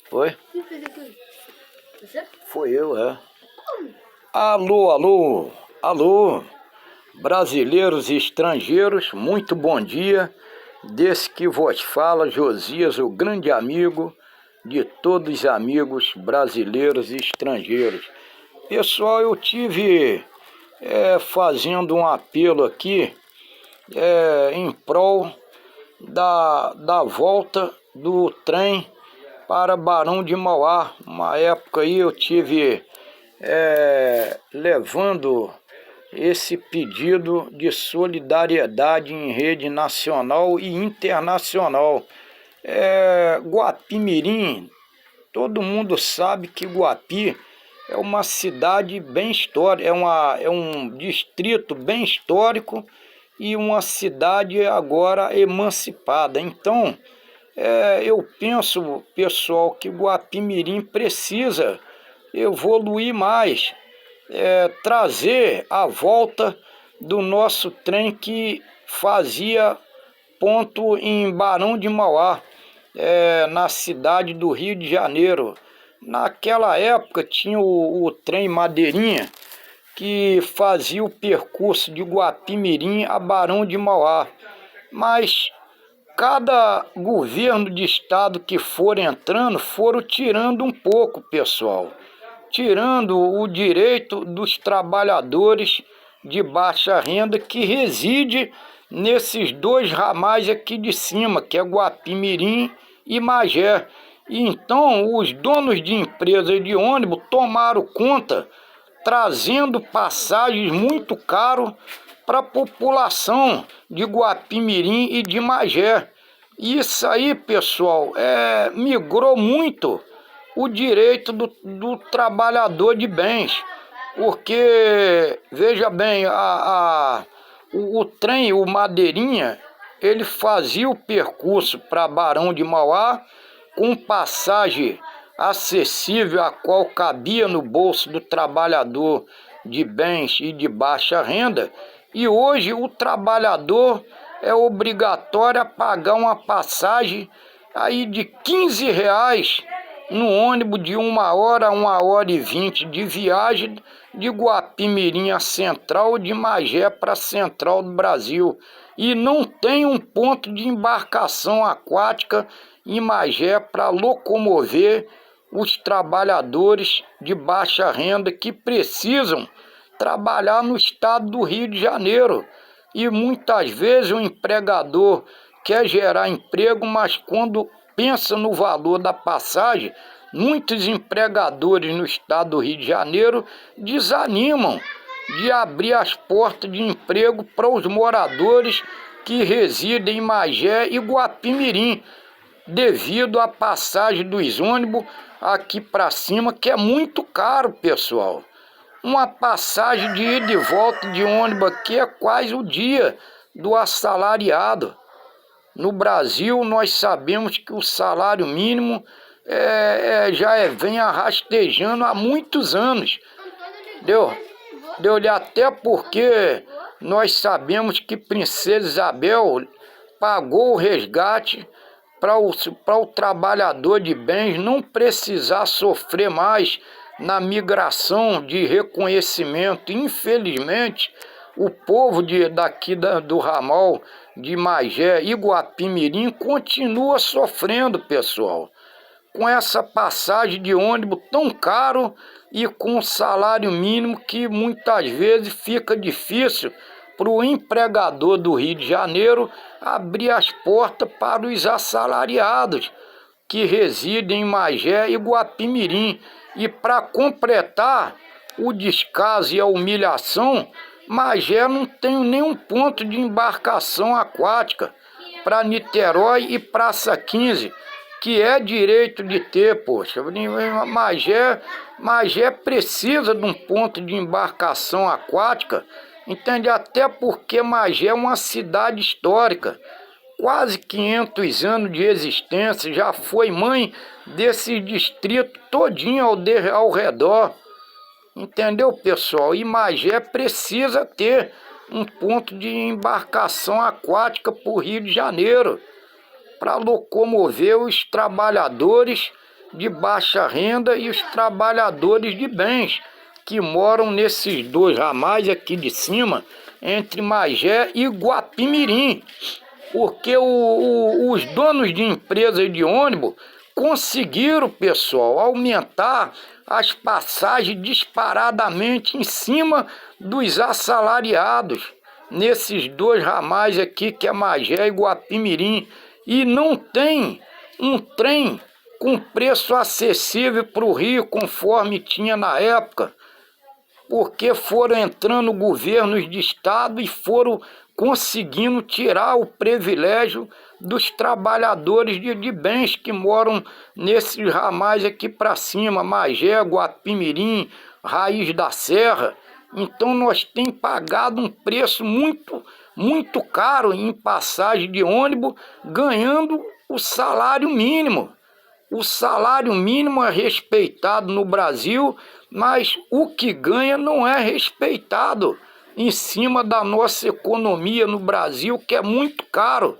Foi? Quem fez aquilo? Você? Foi eu, é. Alô, alô, alô, brasileiros e estrangeiros, muito bom dia. Desse que vos fala, Josias, o grande amigo de todos os amigos brasileiros e estrangeiros. Pessoal, eu tive fazendo um apelo aqui em prol da volta do trem para Barão de Mauá. Uma época aí eu tive levando esse pedido de solidariedade em rede nacional e internacional. Guapimirim, todo mundo sabe que Guapi é uma cidade bem histórica, é um distrito bem histórico e uma cidade agora emancipada. Então, eu penso, pessoal, que Guapimirim precisa evoluir mais, trazer a volta do nosso trem que fazia ponto em Barão de Mauá, na cidade do Rio de Janeiro. Naquela época tinha o trem Madeirinha, que fazia o percurso de Guapimirim a Barão de Mauá. Mas cada governo de estado que for entrando, foram tirando um pouco, pessoal. Tirando o direito dos trabalhadores de baixa renda que reside nesses dois ramais aqui de cima, que é Guapimirim e Magé. E então os donos de empresas de ônibus tomaram conta, trazendo passagens muito caras para a população de Guapimirim e de Magé. Isso aí, pessoal, migrou muito o direito do trabalhador de bens, porque, veja bem, o trem, o Madeirinha, ele fazia o percurso para Barão de Mauá com passagem acessível, a qual cabia no bolso do trabalhador de bens e de baixa renda, e hoje o trabalhador é obrigatório a pagar uma passagem aí de R$ 15 no ônibus de 1 hora e 20 de viagem de Guapimirim a Central, de Magé para a Central do Brasil. E não tem um ponto de embarcação aquática em Magé para locomover os trabalhadores de baixa renda que precisam trabalhar no estado do Rio de Janeiro. E muitas vezes o empregador quer gerar emprego, mas quando pensa no valor da passagem, muitos empregadores no estado do Rio de Janeiro desanimam de abrir as portas de emprego para os moradores que residem em Magé e Guapimirim, devido à passagem dos ônibus aqui para cima, que é muito caro, pessoal. Uma passagem de ida e volta de ônibus aqui é quase o dia do assalariado. No Brasil, nós sabemos que o salário mínimo vem rastejando há muitos anos. Deu-lhe até porque nós sabemos que Princesa Isabel pagou o resgate para o trabalhador de bens não precisar sofrer mais na migração de reconhecimento. Infelizmente, o povo daqui do ramal de Magé e Guapimirim continua sofrendo, pessoal, com essa passagem de ônibus tão caro e com salário mínimo que muitas vezes fica difícil para o empregador do Rio de Janeiro abrir as portas para os assalariados que residem em Magé e Guapimirim. E para completar o descaso e a humilhação, Magé não tem nenhum ponto de embarcação aquática para Niterói e Praça 15, que é direito de ter, poxa. Magé precisa de um ponto de embarcação aquática, entende? Até porque Magé é uma cidade histórica, quase 500 anos de existência, já foi mãe desse distrito todinho ao redor. Entendeu, pessoal? E Magé precisa ter um ponto de embarcação aquática para o Rio de Janeiro, para locomover os trabalhadores de baixa renda e os trabalhadores de bens que moram nesses dois ramais aqui de cima, entre Magé e Guapimirim, porque os donos de empresas de ônibus conseguiram, pessoal, aumentar as passagens disparadamente em cima dos assalariados, nesses dois ramais aqui, que é Magé e Guapimirim, e não tem um trem com preço acessível para o Rio, conforme tinha na época, porque foram entrando governos de estado e foram conseguindo tirar o privilégio dos trabalhadores de bens que moram nesses ramais aqui para cima, Magé, Guapimirim, Raiz da Serra. Então nós temos pagado um preço muito caro em passagem de ônibus, ganhando o salário mínimo. O salário mínimo é respeitado no Brasil, mas o que ganha não é respeitado em cima da nossa economia no Brasil, que é muito caro.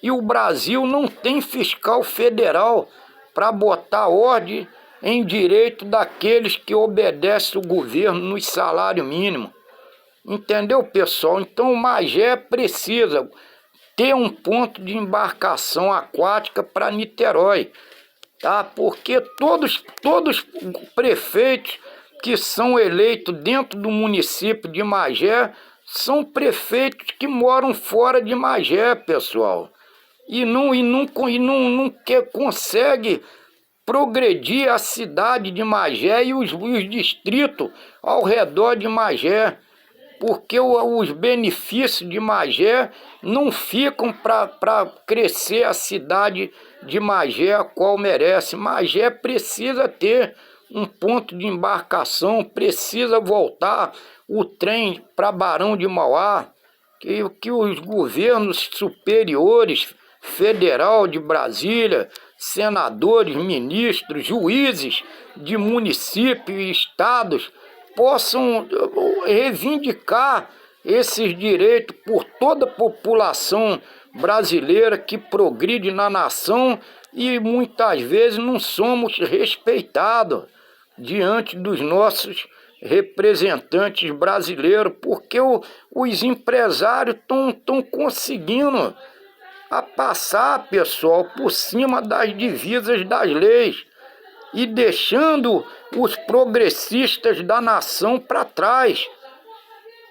E o Brasil não tem fiscal federal para botar ordem em direito daqueles que obedecem o governo nos salários mínimos. Entendeu, pessoal? Então o Magé precisa ter um ponto de embarcação aquática para Niterói, tá? Porque todos prefeitos que são eleitos dentro do município de Magé são prefeitos que moram fora de Magé, pessoal. E não consegue progredir a cidade de Magé e os distritos ao redor de Magé, porque os benefícios de Magé não ficam para crescer a cidade de Magé, a qual merece. Magé precisa ter um ponto de embarcação, precisa voltar o trem para Barão de Mauá, que os governos superiores, federal de Brasília, senadores, ministros, juízes de municípios e estados possam reivindicar esses direitos por toda a população brasileira que progride na nação, e muitas vezes não somos respeitados diante dos nossos representantes brasileiros, porque os empresários estão conseguindo passar, pessoal, por cima das divisas das leis e deixando os progressistas da nação para trás.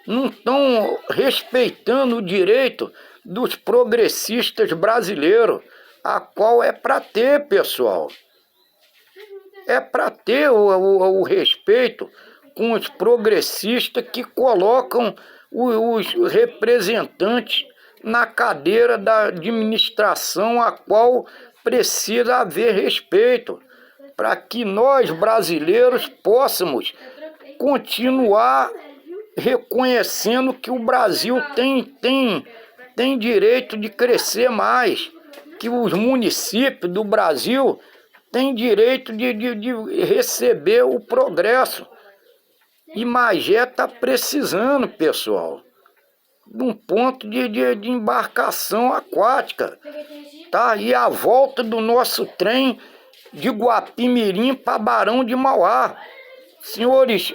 Não estão respeitando o direito dos progressistas brasileiros, a qual é para ter, pessoal. É para ter o respeito com os progressistas que colocam os representantes na cadeira da administração, a qual precisa haver respeito, para que nós brasileiros possamos continuar reconhecendo que o Brasil tem direito de crescer mais, que os municípios do Brasil têm direito de receber o progresso. E Magé está precisando, pessoal, de um ponto de embarcação aquática, tá? E a volta do nosso trem de Guapimirim para Barão de Mauá. Senhores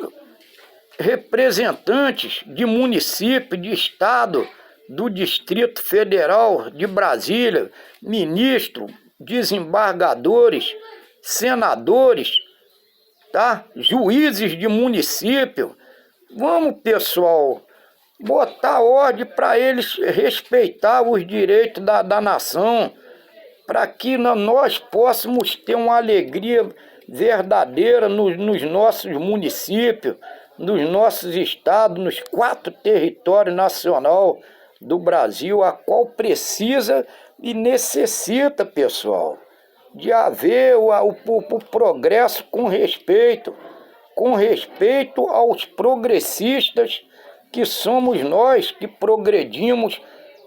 representantes de município, de estado, do Distrito Federal de Brasília, ministro, desembargadores, senadores, tá? Juízes de município, vamos, pessoal, botar ordem para eles respeitar os direitos da nação, para que nós possamos ter uma alegria verdadeira nos nossos municípios, nos nossos estados, nos 4 territórios nacionais do Brasil, a qual precisa e necessita, pessoal, de haver o progresso com respeito aos progressistas, que somos nós que progredimos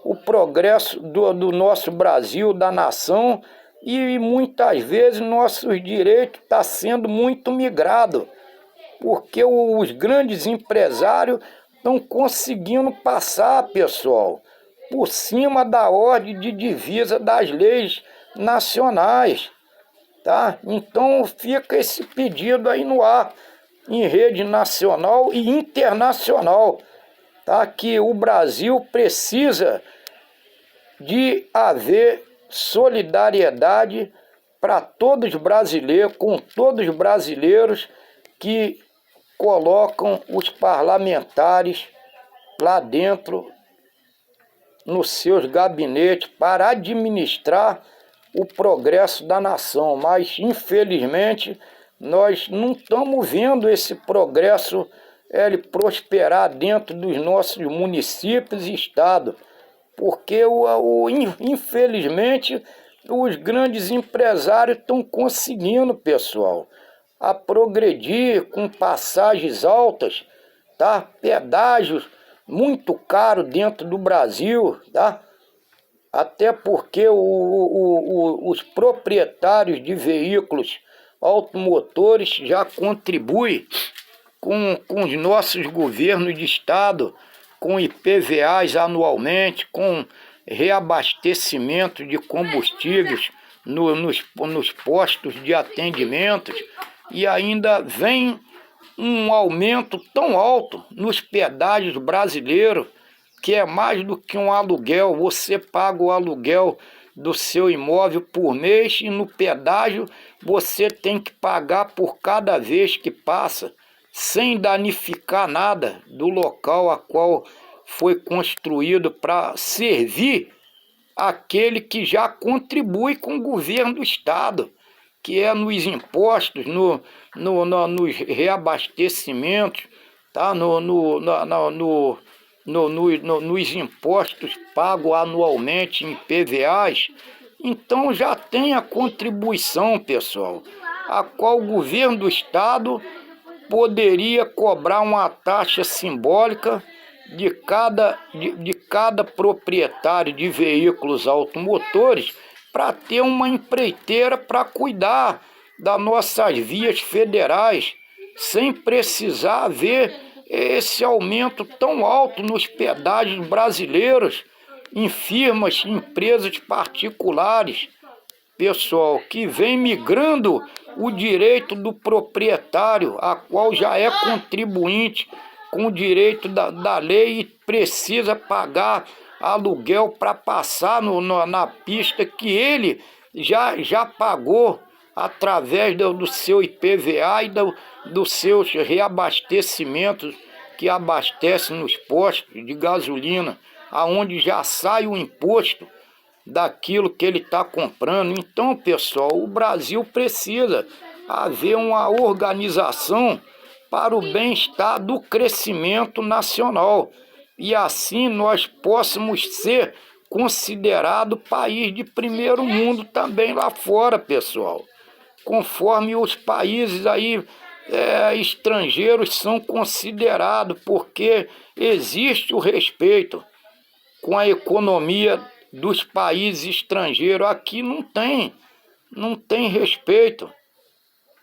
o progresso do nosso Brasil, da nação, e muitas vezes nossos direitos estão sendo muito migrados, porque os grandes empresários estão conseguindo passar, pessoal, por cima da ordem de divisa das leis nacionais, tá? tá? Então fica esse pedido aí no ar, em rede nacional e internacional, tá? Que o Brasil precisa de haver solidariedade para todos os brasileiros, com todos os brasileiros que colocam os parlamentares lá dentro, nos seus gabinetes, para administrar o progresso da nação. Mas, infelizmente, nós não estamos vendo esse progresso prosperar dentro dos nossos municípios e estados, porque, infelizmente, os grandes empresários estão conseguindo, pessoal, a progredir com passagens altas, tá? Pedágios muito caros dentro do Brasil, tá? Até porque os proprietários de veículos automotores já contribuem com os nossos governos de estado, com IPVAs anualmente, com reabastecimento de combustíveis nos postos de atendimento, e ainda vem um aumento tão alto nos pedágios brasileiros, que é mais do que um aluguel. Você paga o aluguel do seu imóvel por mês e no pedágio você tem que pagar por cada vez que passa, sem danificar nada do local a qual foi construído para servir aquele que já contribui com o governo do estado, que é nos impostos, nos reabastecimentos, tá? Nos impostos pagos anualmente em PVAs. Então já tem a contribuição, pessoal, a qual o governo do estado poderia cobrar uma taxa simbólica de cada proprietário de veículos automotores, para ter uma empreiteira para cuidar das nossas vias federais, sem precisar ver esse aumento tão alto nos pedágios brasileiros, em firmas, empresas particulares, pessoal, que vem migrando o direito do proprietário, a qual já é contribuinte com o direito da lei e precisa pagar aluguel para passar na pista que ele já pagou através do seu IPVA e dos seus reabastecimentos que abastecem nos postos de gasolina, aonde já sai o imposto daquilo que ele está comprando. Então, pessoal, o Brasil precisa haver uma organização para o bem-estar do crescimento nacional, e assim nós possamos ser considerado país de primeiro mundo também lá fora, pessoal, conforme os países aí estrangeiros são considerados, porque existe o respeito com a economia dos países estrangeiros. Aqui não tem respeito.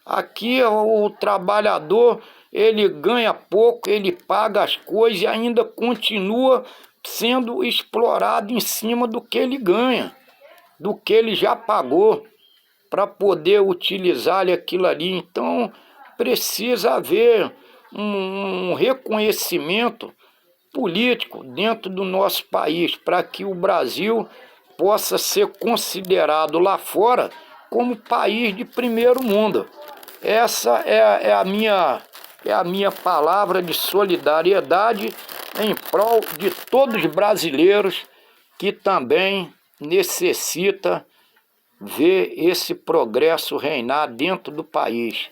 Aqui o trabalhador, ele ganha pouco, ele paga as coisas e ainda continua sendo explorado em cima do que ele ganha, do que ele já pagou, para poder utilizar aquilo ali. Então precisa haver um reconhecimento político dentro do nosso país, para que o Brasil possa ser considerado lá fora como país de primeiro mundo. Essa é a minha palavra de solidariedade em prol de todos os brasileiros que também necessita ver esse progresso reinar dentro do país.